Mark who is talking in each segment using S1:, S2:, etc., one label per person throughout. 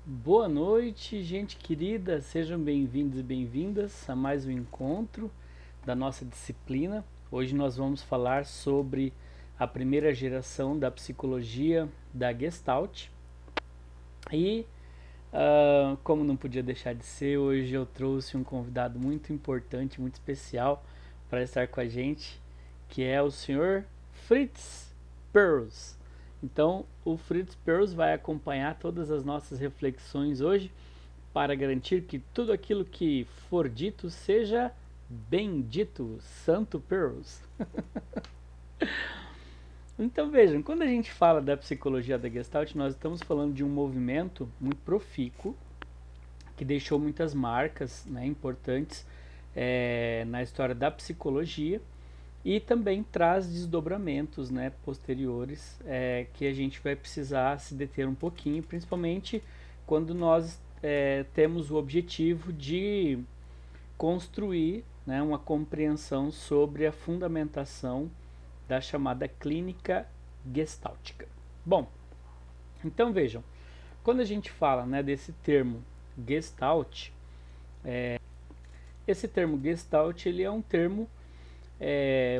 S1: Boa noite, gente querida. Sejam bem-vindos e bem-vindas a mais um encontro da nossa disciplina. Hoje nós vamos falar sobre a primeira geração da psicologia da Gestalt. E, como não podia deixar de ser, hoje eu trouxe um convidado muito importante, muito especial para estar com a gente, que é o senhor Fritz Perls. Então, o Fritz Perls vai acompanhar todas as nossas reflexões hoje para garantir que tudo aquilo que for dito seja bendito, Santo Perls. Então vejam, quando a gente fala da psicologia da Gestalt, nós estamos falando de um movimento muito profícuo que deixou muitas marcas, né, importantes na história da psicologia e também traz desdobramentos, né, posteriores, que a gente vai precisar se deter um pouquinho, principalmente quando nós temos o objetivo de construir, né, uma compreensão sobre a fundamentação da chamada clínica gestáltica. Bom, então vejam, quando a gente fala, né, desse termo gestalt, esse termo gestalt ele é um termo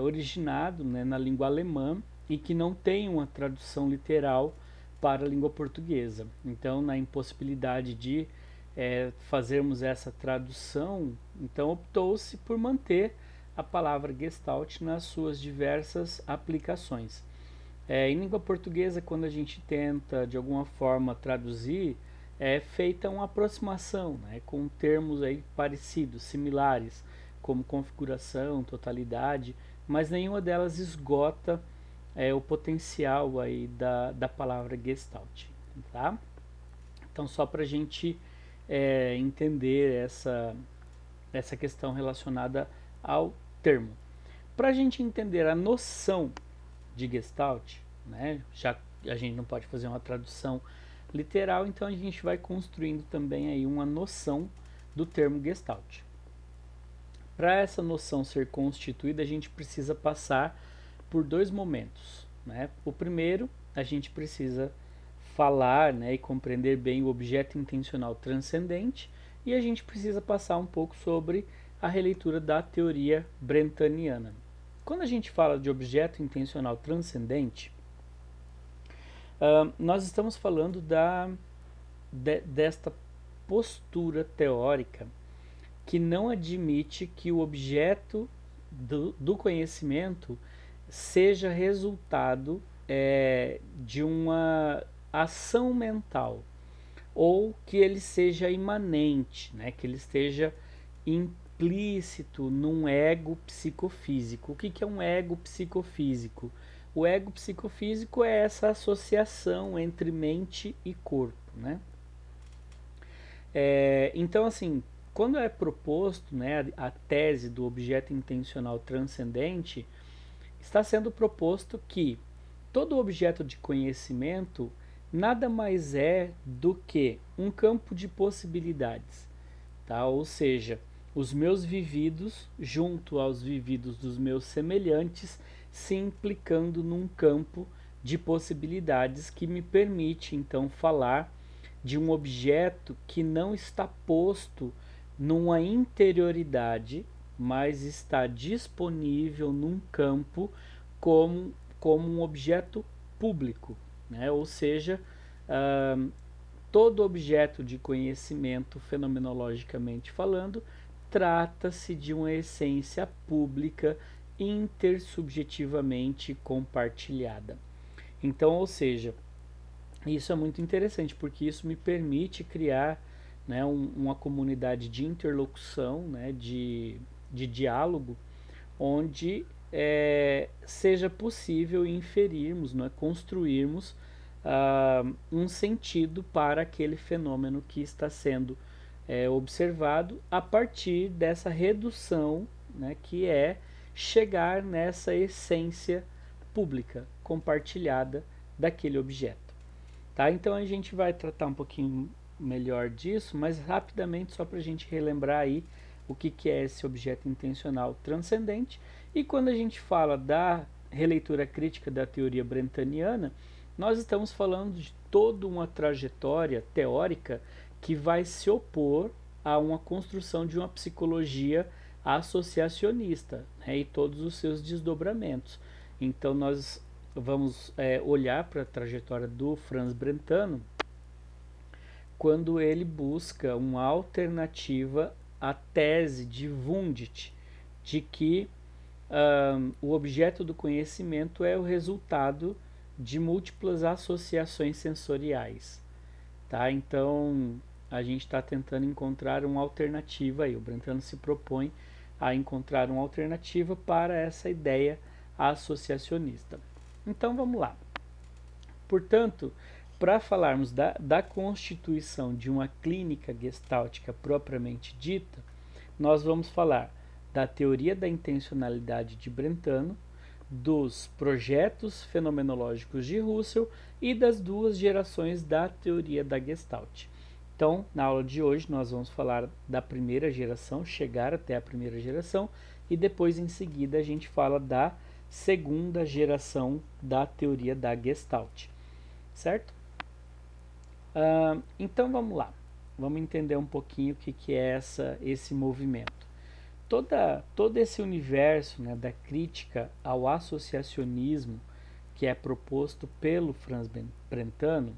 S1: originado, né, na língua alemã e que não tem uma tradução literal para a língua portuguesa. Então, na impossibilidade de fazermos essa tradução, então optou-se por manter a palavra Gestalt nas suas diversas aplicações. Em língua portuguesa, quando a gente tenta de alguma forma traduzir, é feita uma aproximação, né, com termos aí parecidos, similares, como configuração, totalidade, mas nenhuma delas esgota o potencial aí da palavra Gestalt. Tá? Então, só para a gente entender essa questão relacionada ao termo. Para a gente entender a noção de Gestalt, né, já a gente não pode fazer uma tradução literal, então a gente vai construindo também aí uma noção do termo Gestalt. Para essa noção ser constituída, a gente precisa passar por dois momentos. Né? O primeiro, a gente precisa falar, né, e compreender bem o objeto intencional transcendente, e a gente precisa passar um pouco sobre a releitura da teoria brentaniana. Quando a gente fala de objeto intencional transcendente, nós estamos falando desta postura teórica que não admite que o objeto do conhecimento seja resultado de uma ação mental ou que ele seja imanente, né, que ele esteja implícito num ego psicofísico. O que é um ego psicofísico? O ego psicofísico é essa associação entre mente e corpo, né? Então, assim, quando é proposto, né, a tese do objeto intencional transcendente, está sendo proposto que todo objeto de conhecimento nada mais é do que um campo de possibilidades, tá? Ou seja, os meus vividos junto aos vividos dos meus semelhantes se implicando num campo de possibilidades que me permite então falar de um objeto que não está posto numa interioridade, mas está disponível num campo como um objeto público, né? Ou seja, todo objeto de conhecimento, fenomenologicamente falando, trata-se de uma essência pública intersubjetivamente compartilhada. Então, ou seja, isso é muito interessante porque isso me permite criar, né, uma comunidade de interlocução, né, de diálogo, onde seja possível inferirmos, né, construirmos um sentido para aquele fenômeno que está sendo observado a partir dessa redução, né, que é chegar nessa essência pública, compartilhada daquele objeto. Tá? Então a gente vai tratar um pouquinho melhor disso, mas rapidamente só para a gente relembrar aí o que é esse objeto intencional transcendente. E quando a gente fala da releitura crítica da teoria brentaniana, nós estamos falando de toda uma trajetória teórica que vai se opor a uma construção de uma psicologia associacionista, né, e todos os seus desdobramentos. Então nós vamos olhar para a trajetória do Franz Brentano quando ele busca uma alternativa à tese de Wundt, de que o objeto do conhecimento é o resultado de múltiplas associações sensoriais. Tá? Então, a gente está tentando encontrar uma alternativa aí. O Brentano se propõe a encontrar uma alternativa para essa ideia associacionista. Então, vamos lá. Portanto, para falarmos da constituição de uma clínica gestáltica propriamente dita, nós vamos falar da teoria da intencionalidade de Brentano, dos projetos fenomenológicos de Russell e das duas gerações da teoria da Gestalt. Então, na aula de hoje, nós vamos falar da primeira geração, chegar até a primeira geração, e depois, em seguida, a gente fala da segunda geração da teoria da Gestalt. Certo? Então, vamos lá. Vamos entender um pouquinho o que é esse movimento. Todo esse universo, né, da crítica ao associacionismo que é proposto pelo Franz Brentano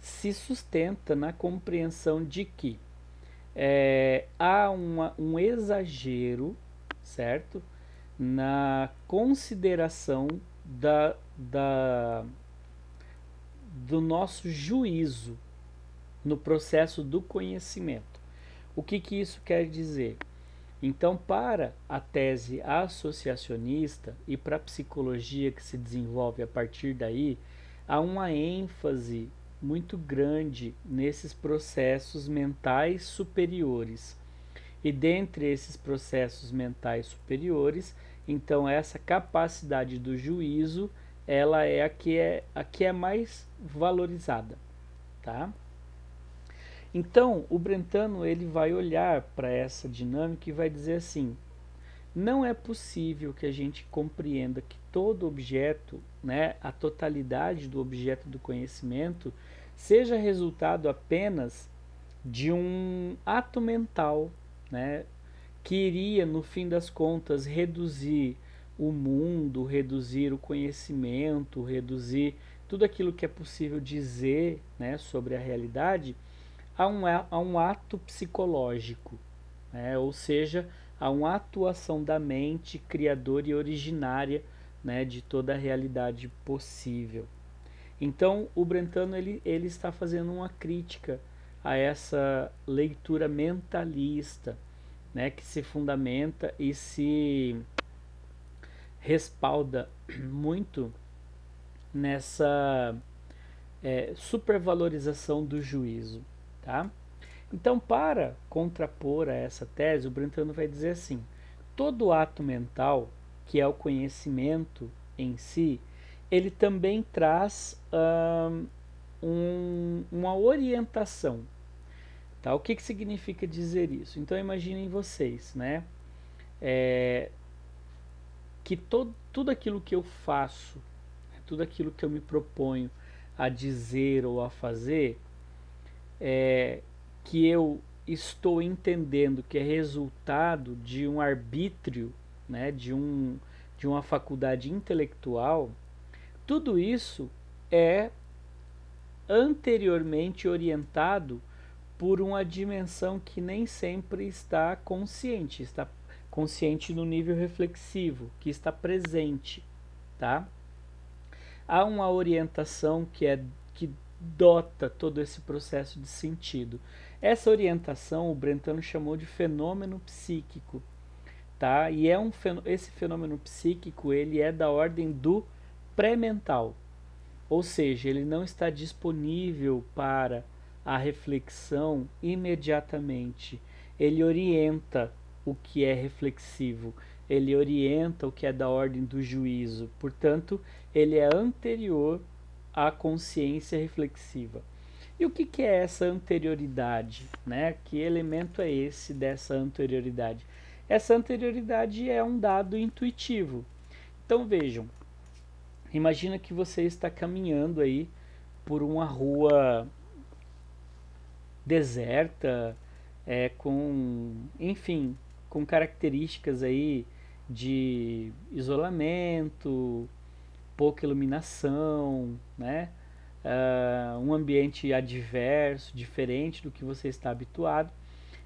S1: se sustenta na compreensão de que há um exagero, certo, na consideração do nosso juízo no processo do conhecimento. O que isso quer dizer? Então, para a tese associacionista e para a psicologia que se desenvolve a partir daí, há uma ênfase muito grande nesses processos mentais superiores. E dentre esses processos mentais superiores, então essa capacidade do juízo, ela é a que é mais valorizada, tá? Então, o Brentano ele vai olhar para essa dinâmica e vai dizer assim: não é possível que a gente compreenda que todo objeto, né, a totalidade do objeto do conhecimento, seja resultado apenas de um ato mental, né, que iria, no fim das contas, reduzir o mundo, reduzir o conhecimento, reduzir tudo aquilo que é possível dizer, né, sobre a realidade a um ato psicológico, né? Ou seja, a uma atuação da mente criadora e originária, né, de toda a realidade possível. Então, o Brentano ele está fazendo uma crítica a essa leitura mentalista, né, que se fundamenta e se respalda muito nessa supervalorização do juízo. Tá? Então, para contrapor a essa tese, o Brentano vai dizer assim: todo ato mental, que é o conhecimento em si, ele também traz uma orientação. Tá? O que significa dizer isso? Então, imaginem vocês, né? Que tudo aquilo que eu faço, tudo aquilo que eu me proponho a dizer ou a fazer, que eu estou entendendo que é resultado de um arbítrio, né, de uma faculdade intelectual, tudo isso é anteriormente orientado por uma dimensão que nem sempre está consciente no nível reflexivo, que está presente, tá? Há uma orientação que dota todo esse processo de sentido. Essa orientação o Brentano chamou de fenômeno psíquico, tá? E esse fenômeno psíquico ele é da ordem do pré-mental, ou seja, ele não está disponível para a reflexão imediatamente. Ele orienta o que é reflexivo, ele orienta o que é da ordem do juízo, portanto, ele é anterior à consciência reflexiva. E o que é essa anterioridade, né? Que elemento é esse dessa anterioridade? Essa anterioridade é um dado intuitivo. Então vejam, Imagina que você está caminhando aí por uma rua deserta, enfim, com características aí de isolamento, pouca iluminação, né? Um ambiente adverso, diferente do que você está habituado.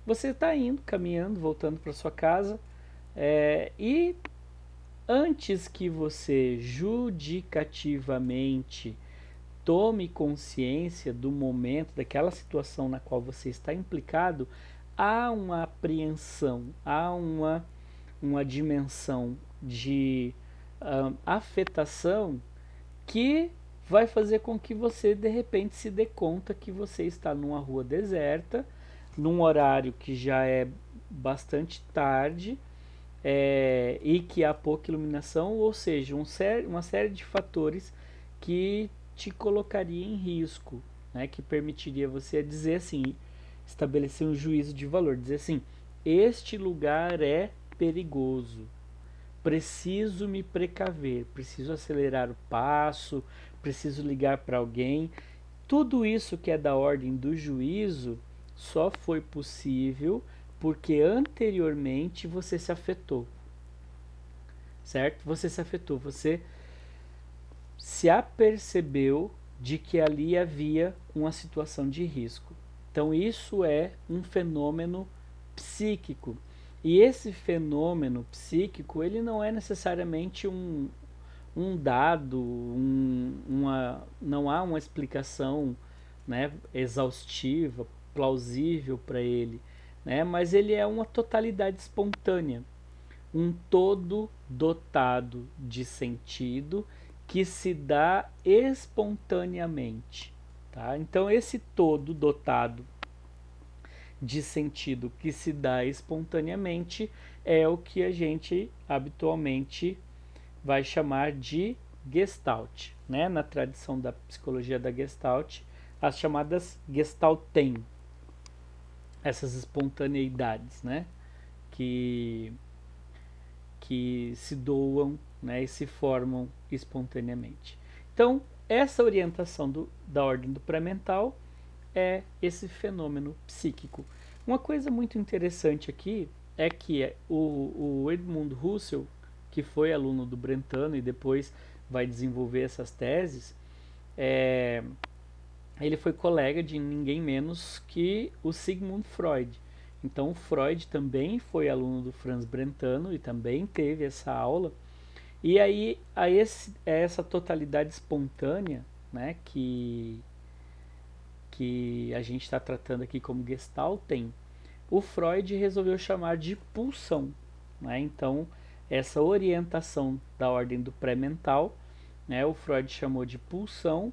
S1: Você está indo, caminhando, voltando para sua casa, e antes que você judicativamente tome consciência do momento, daquela situação na qual você está implicado, há uma apreensão, há uma dimensão de afetação que vai fazer com que você de repente se dê conta que você está numa rua deserta, num horário que já é bastante tarde, e que há pouca iluminação, ou seja, uma série de fatores que te colocaria em risco, né, que permitiria você dizer assim, estabelecer um juízo de valor, dizer assim, este lugar é perigoso, preciso me precaver, preciso acelerar o passo, preciso ligar para alguém. Tudo isso que é da ordem do juízo só foi possível porque anteriormente você se afetou, certo? Você se afetou, você se apercebeu de que ali havia uma situação de risco. Então isso é um fenômeno psíquico. E esse fenômeno psíquico, ele não é necessariamente um dado, não há uma explicação, né, exaustiva, plausível para ele, né, mas ele é uma totalidade espontânea, um todo dotado de sentido que se dá espontaneamente. Tá? Então, esse todo dotado de sentido que se dá espontaneamente é o que a gente habitualmente vai chamar de Gestalt. Né? Na tradição da psicologia da Gestalt, as chamadas Gestalten, essas espontaneidades, né? que se doam, né, e se formam espontaneamente. Então, essa orientação da ordem do pré-mental é esse fenômeno psíquico. Uma coisa muito interessante aqui é que o Edmund Husserl, que foi aluno do Brentano e depois vai desenvolver essas teses, ele foi colega de ninguém menos que o Sigmund Freud. Então, o Freud também foi aluno do Franz Brentano e também teve essa aula. E aí, essa totalidade espontânea, né, que a gente está tratando aqui como Gestalten, o Freud resolveu chamar de pulsão. Né? Então, essa orientação da ordem do pré-mental, né, o Freud chamou de pulsão,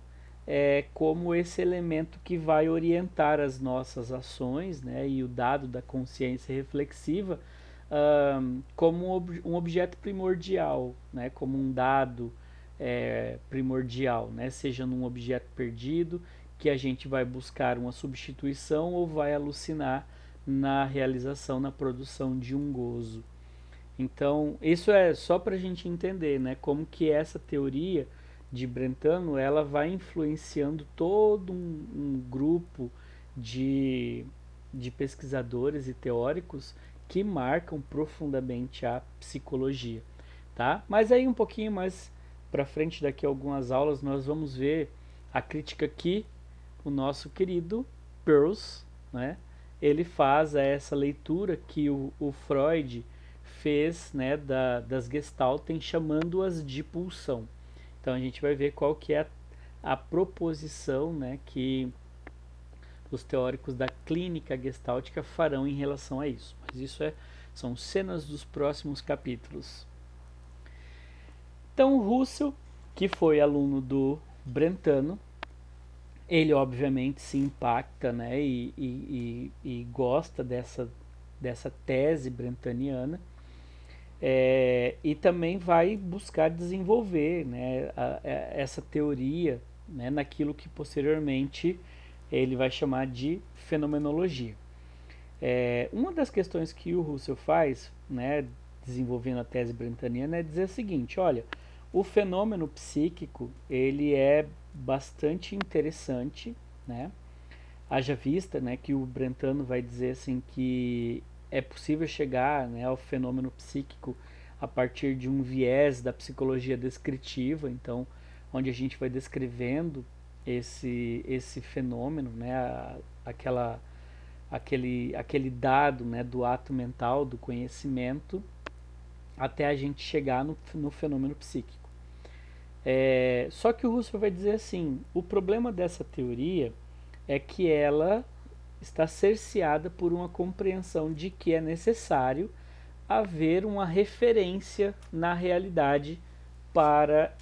S1: como esse elemento que vai orientar as nossas ações, né, e o dado da consciência reflexiva como um objeto primordial, né, como um dado primordial, né, seja num objeto perdido, que a gente vai buscar uma substituição ou vai alucinar na realização, na produção de um gozo. Então, isso é só para a gente entender, né, como que essa teoria de Brentano ela vai influenciando todo um grupo de pesquisadores e teóricos que marcam profundamente a psicologia, tá? Mas aí um pouquinho mais para frente, daqui a algumas aulas, nós vamos ver a crítica que o nosso querido Peirce, né, ele faz a essa leitura que o Freud fez, né, das Gestalten, chamando-as de pulsão. Então a gente vai ver qual que é a proposição, né, que os teóricos da clínica gestáltica farão em relação a isso. Mas isso são cenas dos próximos capítulos. Então Russell, que foi aluno do Brentano, ele obviamente se impacta, né, e gosta dessa tese brentaniana, e também vai buscar desenvolver, né, essa teoria, né, naquilo que posteriormente ele vai chamar de fenomenologia. Uma das questões que o Russell faz, né, desenvolvendo a tese brentaniana, é dizer o seguinte: olha, O fenômeno psíquico, ele é bastante interessante, né? Haja vista, né, que o Brentano vai dizer assim que é possível chegar, né, ao fenômeno psíquico a partir de um viés da psicologia descritiva, então, onde a gente vai descrevendo esse fenômeno, né, aquele dado, né, do ato mental, do conhecimento, até a gente chegar no fenômeno psíquico. Só que o Husserl vai dizer assim, o problema dessa teoria é que ela está cerceada por uma compreensão de que é necessário haver uma referência na realidade para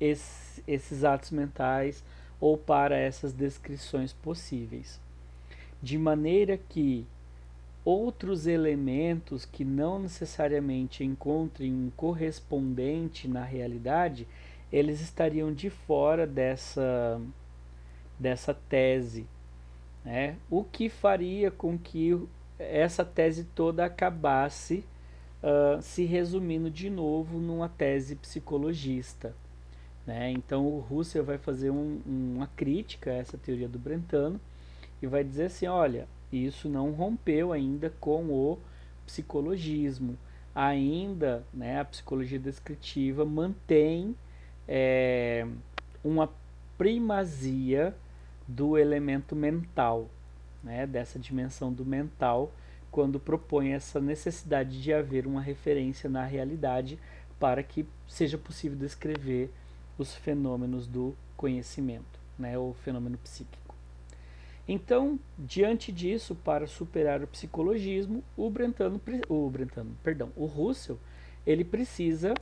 S1: esses atos mentais ou para essas descrições possíveis. De maneira que outros elementos que não necessariamente encontrem um correspondente na realidade, eles estariam de fora dessa tese, né? O que faria com que essa tese toda acabasse se resumindo de novo numa tese psicologista, né? Então o Husserl vai fazer uma crítica a essa teoria do Brentano e vai dizer assim, olha, isso não rompeu ainda com o psicologismo, ainda, né, a psicologia descritiva mantém é, uma primazia do elemento mental, né, dessa dimensão do mental, quando propõe essa necessidade de haver uma referência na realidade para que seja possível descrever os fenômenos do conhecimento, né, o fenômeno psíquico. Então, diante disso, para superar o psicologismo, o Husserl, ele precisa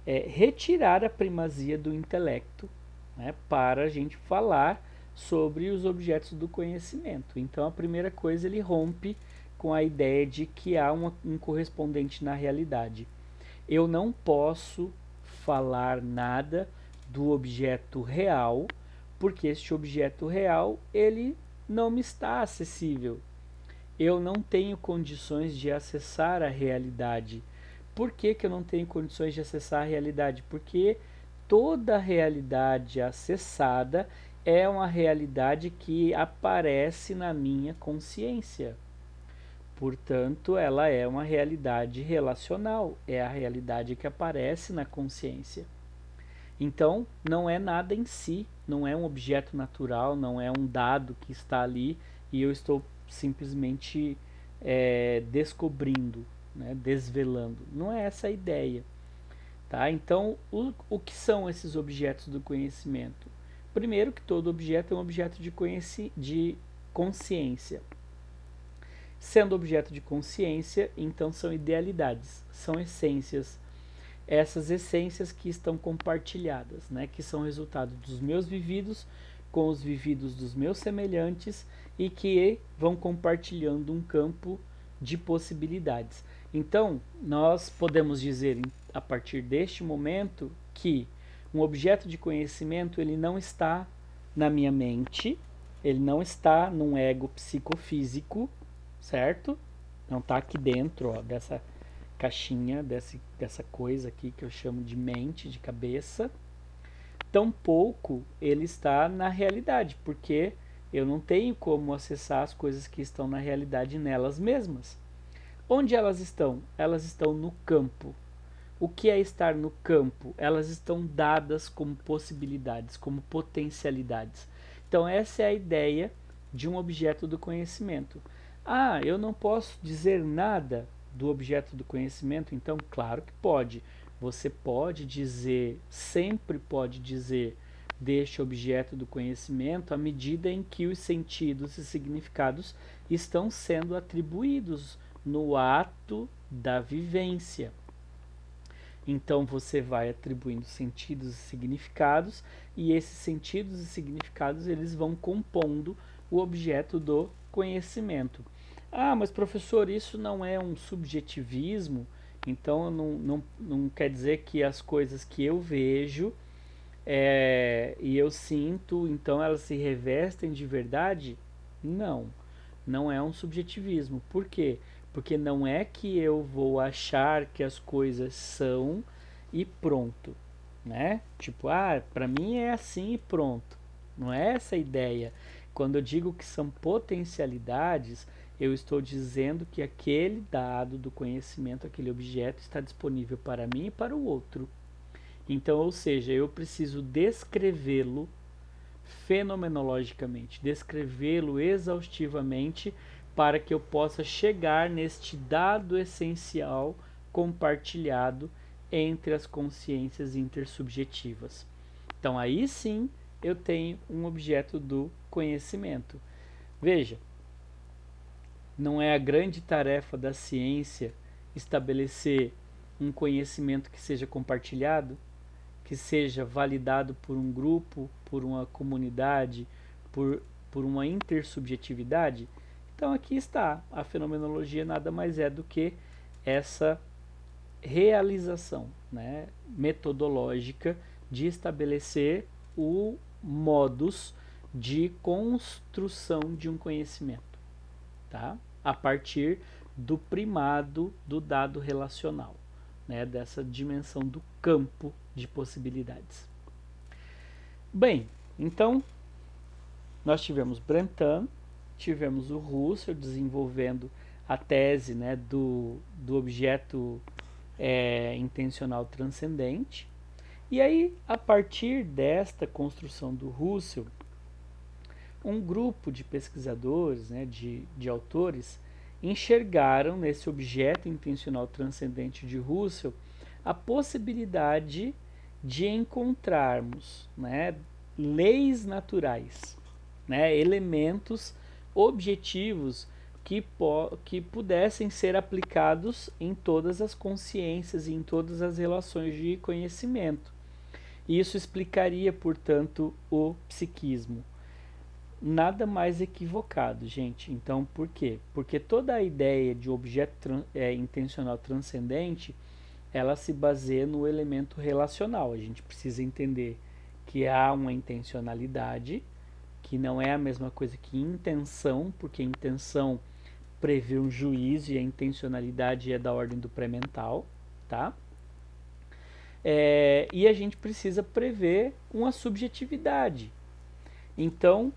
S1: retirar a primazia do intelecto, né, para a gente falar sobre os objetos do conhecimento. Então, a primeira coisa, ele rompe com a ideia de que há um correspondente na realidade. Eu não posso falar nada do objeto real, porque este objeto real, ele não me está acessível. Eu não tenho condições de acessar a realidade. Por que eu não tenho condições de acessar a realidade? Porque toda realidade acessada é uma realidade que aparece na minha consciência. Portanto, ela é uma realidade relacional, é a realidade que aparece na consciência. Então, não é nada em si, não é um objeto natural, não é um dado que está ali e eu estou simplesmente descobrindo, né, desvelando. Não é essa a ideia. Tá? Então, o que são esses objetos do conhecimento? Primeiro, que todo objeto é um objeto de consciência. Sendo objeto de consciência, então são idealidades, são essências. Essas essências que estão compartilhadas, né, que são resultado dos meus vividos com os vividos dos meus semelhantes e que vão compartilhando um campo de possibilidades. Então, nós podemos dizer a partir deste momento que um objeto de conhecimento ele não está na minha mente, ele não está num ego psicofísico, certo? Não está aqui dentro, ó, dessa caixinha, dessa coisa aqui que eu chamo de mente, de cabeça. Tampouco ele está na realidade, porque eu não tenho como acessar as coisas que estão na realidade nelas mesmas. Onde elas estão? Elas estão no campo. O que é estar no campo? Elas estão dadas como possibilidades, como potencialidades. Então essa é a ideia de um objeto do conhecimento. Ah, eu não posso dizer nada do objeto do conhecimento? Então, claro que pode. Você pode dizer, sempre pode dizer deste objeto do conhecimento à medida em que os sentidos e significados estão sendo atribuídos no ato da vivência. Então você vai atribuindo sentidos e significados, e esses sentidos e significados eles vão compondo o objeto do conhecimento. Ah, mas professor, isso não é um subjetivismo? Então não quer dizer que as coisas que eu vejo e eu sinto, então elas se revestem de verdade? Não, não é um subjetivismo. Por quê? Porque não é que eu vou achar que as coisas são e pronto, né? Tipo, para mim é assim e pronto. Não é essa a ideia. Quando eu digo que são potencialidades, eu estou dizendo que aquele dado do conhecimento, aquele objeto está disponível para mim e para o outro. Então, ou seja, eu preciso descrevê-lo fenomenologicamente, descrevê-lo exaustivamente para que eu possa chegar neste dado essencial compartilhado entre as consciências intersubjetivas. Então aí sim eu tenho um objeto do conhecimento. Veja, não é a grande tarefa da ciência estabelecer um conhecimento que seja compartilhado, que seja validado por um grupo, por uma comunidade, por uma intersubjetividade? Então aqui está, a fenomenologia nada mais é do que essa realização, né, metodológica de estabelecer o modus de construção de um conhecimento, tá? A partir do primado do dado relacional, né, dessa dimensão do campo de possibilidades. Bem, então nós tivemos Brentano, tivemos o Russell desenvolvendo a tese, né, do objeto intencional transcendente. E aí, a partir desta construção do Russell, um grupo de pesquisadores, né, de autores, enxergaram nesse objeto intencional transcendente de Russell a possibilidade de encontrarmos, né, leis naturais, né, elementos objetivos que pudessem ser aplicados em todas as consciências e em todas as relações de conhecimento. Isso explicaria, portanto, o psiquismo. Nada mais equivocado, gente. Então, por quê? Porque toda a ideia de objeto intencional transcendente, ela se baseia no elemento relacional. A gente precisa entender que há uma intencionalidade, que não é a mesma coisa que intenção, porque intenção prevê um juízo e a intencionalidade é da ordem do pré-mental, tá? E a gente precisa prever uma subjetividade. Então,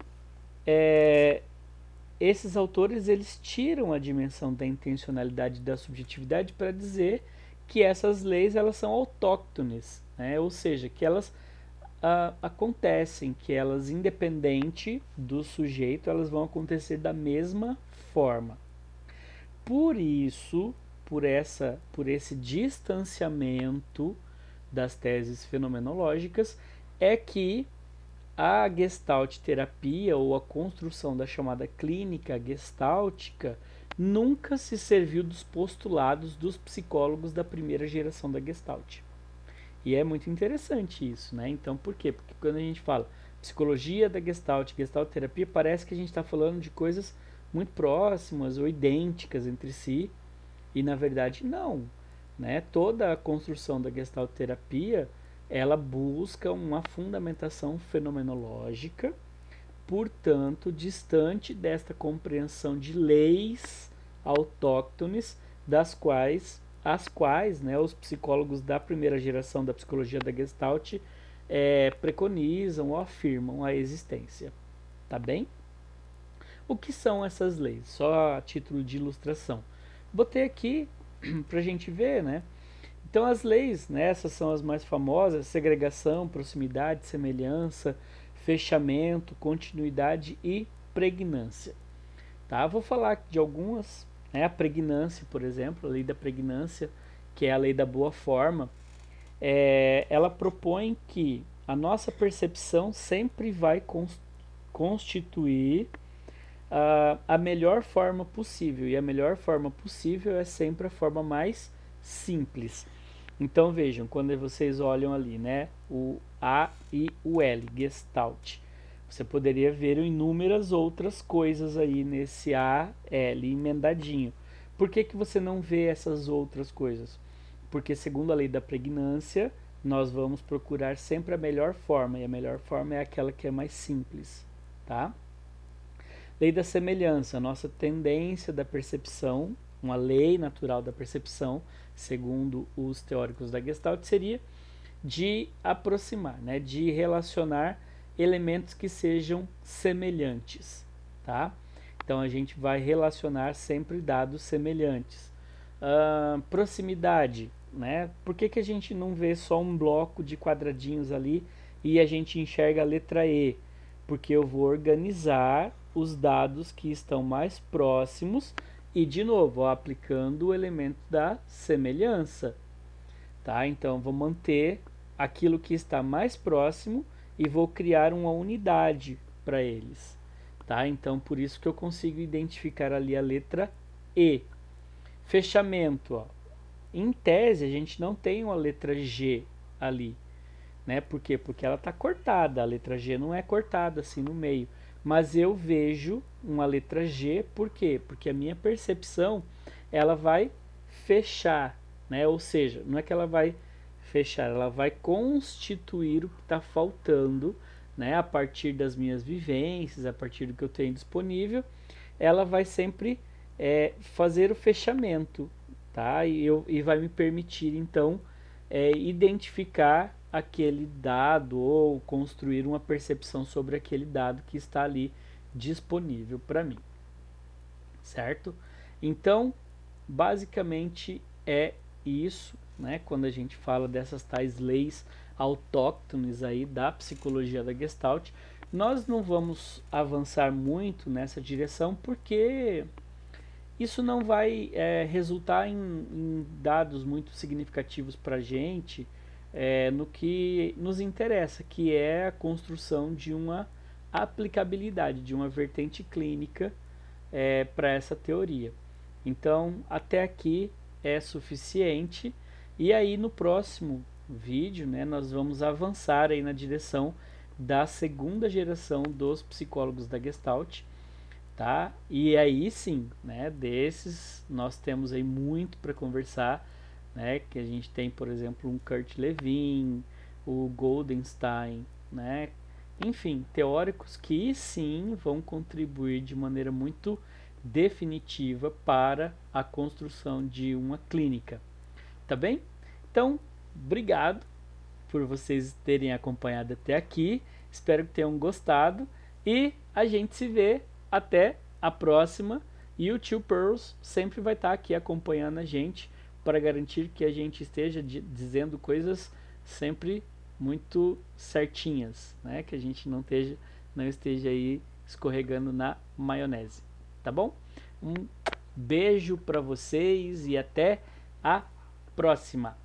S1: esses autores eles tiram a dimensão da intencionalidade e da subjetividade para dizer que essas leis elas são autóctones, né? Ou seja, que elas acontecem, que elas, independente do sujeito, elas vão acontecer da mesma forma. Por isso, por esse distanciamento das teses fenomenológicas, é que a Gestalt terapia ou a construção da chamada clínica gestáltica nunca se serviu dos postulados dos psicólogos da primeira geração da Gestalt. E é muito interessante isso, né? Então, por quê? Porque quando a gente fala psicologia da Gestalt, Gestalt terapia, parece que a gente está falando de coisas muito próximas ou idênticas entre si, e na verdade não, né? Toda a construção da Gestalt terapia, ela busca uma fundamentação fenomenológica, portanto, distante desta compreensão de leis autóctones as quais, né, os psicólogos da primeira geração da psicologia da Gestalt preconizam ou afirmam a existência. Tá bem? O que são essas leis? Só a título de ilustração. Botei aqui para a gente ver, né? Então as leis, né, essas são as mais famosas: segregação, proximidade, semelhança, fechamento, continuidade e pregnância. Tá? Vou falar de algumas, né? A pregnância, por exemplo, a lei da pregnância, que é a lei da boa forma, ela propõe que a nossa percepção sempre vai constituir a melhor forma possível, e a melhor forma possível é sempre a forma mais simples. Então vejam, quando vocês olham ali, né, o A e o L, Gestalt, você poderia ver inúmeras outras coisas aí nesse A, L emendadinho. Por que você não vê essas outras coisas? Porque segundo a lei da pregnância, nós vamos procurar sempre a melhor forma, e a melhor forma é aquela que é mais simples, tá? Lei da semelhança, a nossa tendência da percepção uma lei natural da percepção, segundo os teóricos da Gestalt, seria de aproximar, né, de relacionar elementos que sejam semelhantes, tá? Então a gente vai relacionar sempre dados semelhantes. Proximidade, né? Por que, que a gente não vê só um bloco de quadradinhos ali e a gente enxerga a letra E? Porque eu vou organizar os dados que estão mais próximos e, de novo, ó, aplicando o elemento da semelhança, tá? Então, vou manter aquilo que está mais próximo e vou criar uma unidade para eles, tá? Então, por isso que eu consigo identificar ali a letra E. Fechamento, ó. Em tese, a gente não tem uma letra G ali, né? Por quê? Porque ela está cortada, a letra G não é cortada assim no meio. Mas eu vejo uma letra G, por quê? Porque a minha percepção, ela vai fechar, né? Ou seja, não é que ela vai fechar, ela vai constituir o que está faltando, né? A partir das minhas vivências, a partir do que eu tenho disponível, ela vai sempre fazer o fechamento, tá? E vai me permitir, então, identificar aquele dado ou construir uma percepção sobre aquele dado que está ali disponível para mim, certo? Então, basicamente é isso, né? Quando a gente fala dessas tais leis autóctones aí da psicologia da Gestalt, nós não vamos avançar muito nessa direção porque isso não vai resultar em dados muito significativos para a gente no que nos interessa, que é a construção de uma aplicabilidade, de uma vertente clínica para essa teoria. Então, até aqui é suficiente. E aí, no próximo vídeo, né, nós vamos avançar aí na direção da segunda geração dos psicólogos da Gestalt, tá? E aí sim, né, desses nós temos aí muito para conversar, né, que a gente tem, por exemplo, um Kurt Lewin, o Goldenstein, né? Enfim, teóricos que sim vão contribuir de maneira muito definitiva para a construção de uma clínica, tá bem? Então, obrigado por vocês terem acompanhado até aqui. Espero que tenham gostado e a gente se vê até a próxima. E o Tio Pearls sempre vai estar aqui acompanhando a gente para garantir que a gente esteja dizendo coisas sempre muito certinhas, né? Que a gente não esteja aí escorregando na maionese, tá bom? Um beijo para vocês e até a próxima.